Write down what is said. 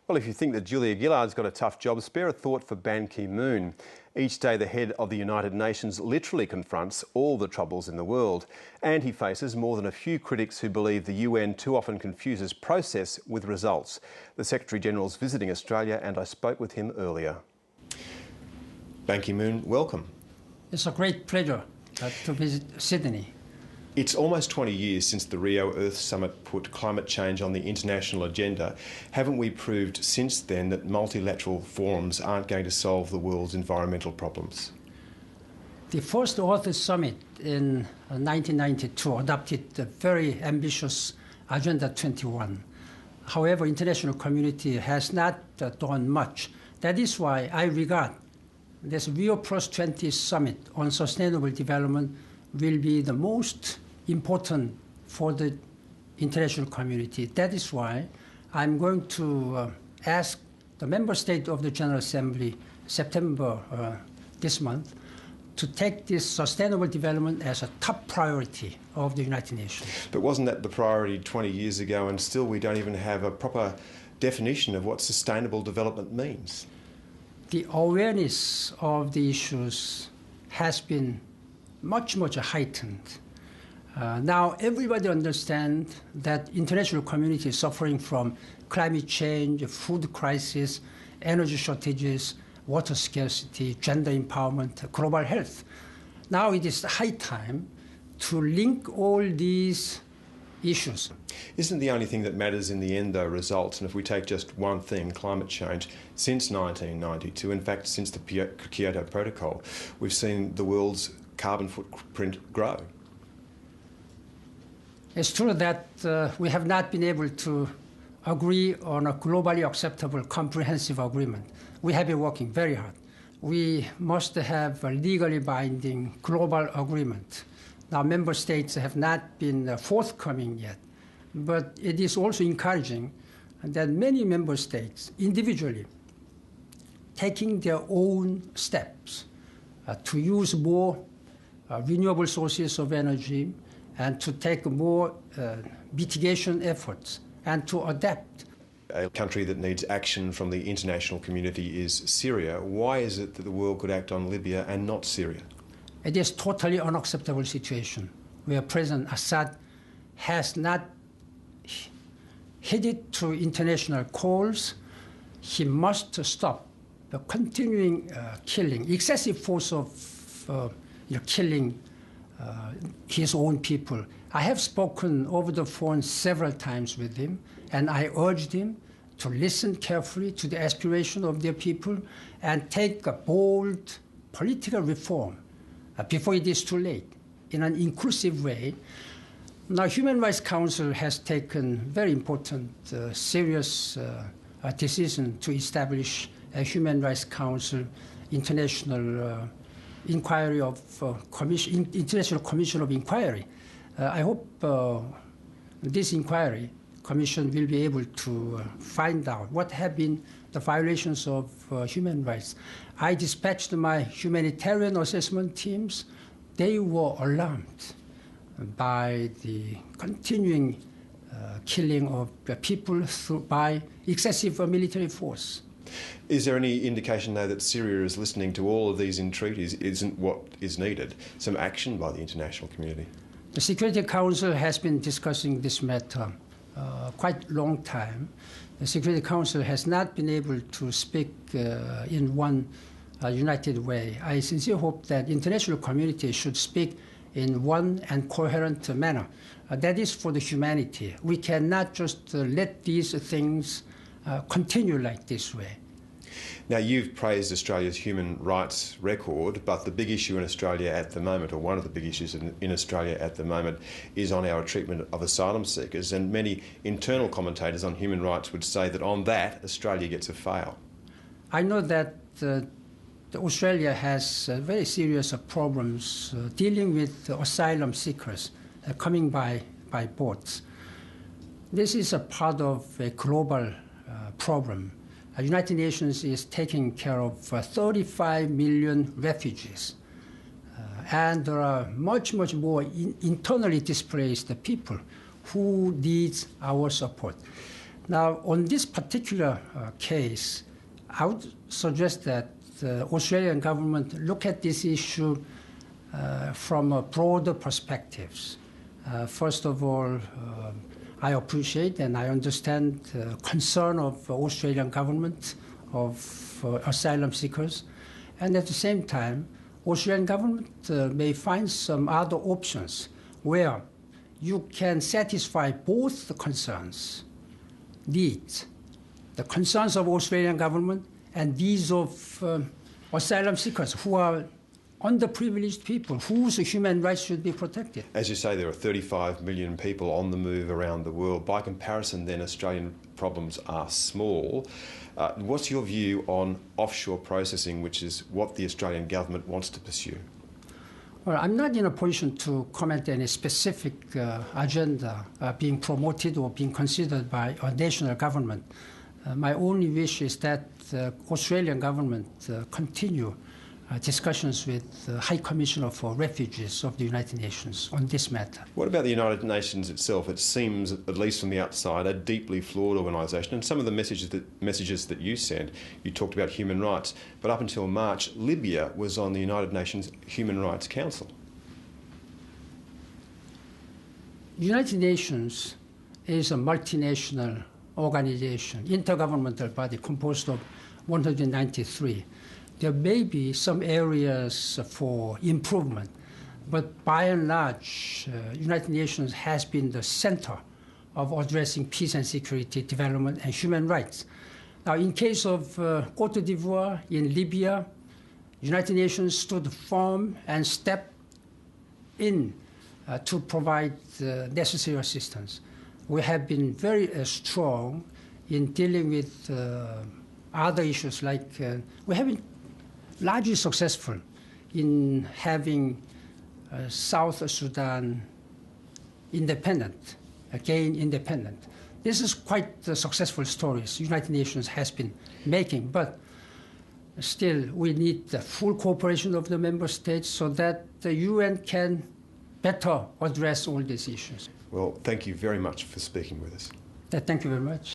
Well, if you think that Julia Gillard's got a tough job, spare a thought for Ban Ki-moon. Each day the head of the United Nations literally confronts all the troubles in the world. And he faces more than a few critics who believe the UN too often confuses process with results. The Secretary-General's visiting Australia and I spoke with him earlier. Ban Ki-moon, welcome. It's a great pleasure to visit Sydney. It's almost 20 years since the Rio Earth Summit put climate change on the international agenda. Haven't we proved since then that multilateral forums aren't going to solve the world's environmental problems? The first Earth Summit in 1992 adopted the very ambitious Agenda 21. However, international community has not done much. That is why I regard this Rio Plus 20 Summit on Sustainable Development will be the most important for the international community. That is why I'm going to ask the member state of the General Assembly, September this month, to take this sustainable development as a top priority of the United Nations. But wasn't that the priority 20 years ago, and still we don't even have a proper definition of what sustainable development means? The awareness of the issues has been much heightened. Now everybody understands that international community is suffering from climate change, food crisis, energy shortages, water scarcity, gender empowerment, global health. Now it is high time to link all these issues. Isn't the only thing that matters in the end, though, results? And if we take just one thing, climate change, since 1992, in fact, since the Kyoto Protocol, we've seen the world's carbon footprint grow. It's true that we have not been able to agree on a globally acceptable comprehensive agreement. We have been working very hard. We must have a legally binding global agreement. Now, member states have not been forthcoming yet, but it is also encouraging that many member states individually taking their own steps to use more renewable sources of energy and to take more mitigation efforts and to adapt. A country that needs action from the international community is Syria. Why is it that the world could act on Libya and not Syria? It is totally unacceptable situation where President Assad has not heeded to international calls. He must stop the continuing killing, excessive force of killing his own people. I have spoken over the phone several times with him, and I urged him to listen carefully to the aspiration of their people and take a bold political reform before it is too late, in an inclusive way. Now, Human Rights Council has taken very important, serious decision to establish a Human Rights Council international inquiry of International Commission of Inquiry. I hope this inquiry commission will be able to find out what have been the violations of human rights. I dispatched my humanitarian assessment teams. They were alarmed by the continuing killing of people by excessive military force. Is there any indication, though, that Syria is listening to all of these entreaties isn't what is needed? Some action by the international community? The Security Council has been discussing this matter quite a long time. The Security Council has not been able to speak in one united way. I sincerely hope that international community should speak in one and coherent manner. That is for the humanity. We cannot just let these things continue like this way. Now, you've praised Australia's human rights record, but the big issue in Australia at the moment, or one of the big issues in Australia at the moment, is on our treatment of asylum seekers. And many internal commentators on human rights would say that on that, Australia gets a fail. I know that Australia has very serious problems dealing with asylum seekers coming by boats. This is a part of a global problem. The United Nations is taking care of 35 million refugees. And there are much more internally displaced people who need our support. Now, on this particular case, I would suggest that the Australian government look at this issue from a broader perspectives. First of all, I appreciate and I understand the concern of the Australian government of asylum seekers. And at the same time, Australian government may find some other options where you can satisfy both the concerns, needs, the concerns of Australian government and these of asylum seekers who are underprivileged people whose human rights should be protected. As you say, there are 35 million people on the move around the world. By comparison, then, Australian problems are small. What's your view on offshore processing, which is what the Australian government wants to pursue? Well, I'm not in a position to comment any specific agenda being promoted or being considered by a national government. My only wish is that the Australian government continue discussions with the High Commissioner for Refugees of the United Nations on this matter. What about the United Nations itself? It seems, at least from the outside, a deeply flawed organisation. And some of the messages that you sent, you talked about human rights. But up until March, Libya was on the United Nations Human Rights Council. The United Nations is a multinational organization, intergovernmental body composed of 193. There may be some areas for improvement, but by and large, United Nations has been the center of addressing peace and security, development, and human rights. Now, in case of Cote d'Ivoire, in Libya, United Nations stood firm and stepped in to provide necessary assistance. We have been very strong in dealing with other issues, like we have been largely successful in having South Sudan independent, again independent. This is quite the successful stories United Nations has been making, but still we need the full cooperation of the member states so that the UN can better address all these issues. Well, thank you very much for speaking with us. Thank you very much.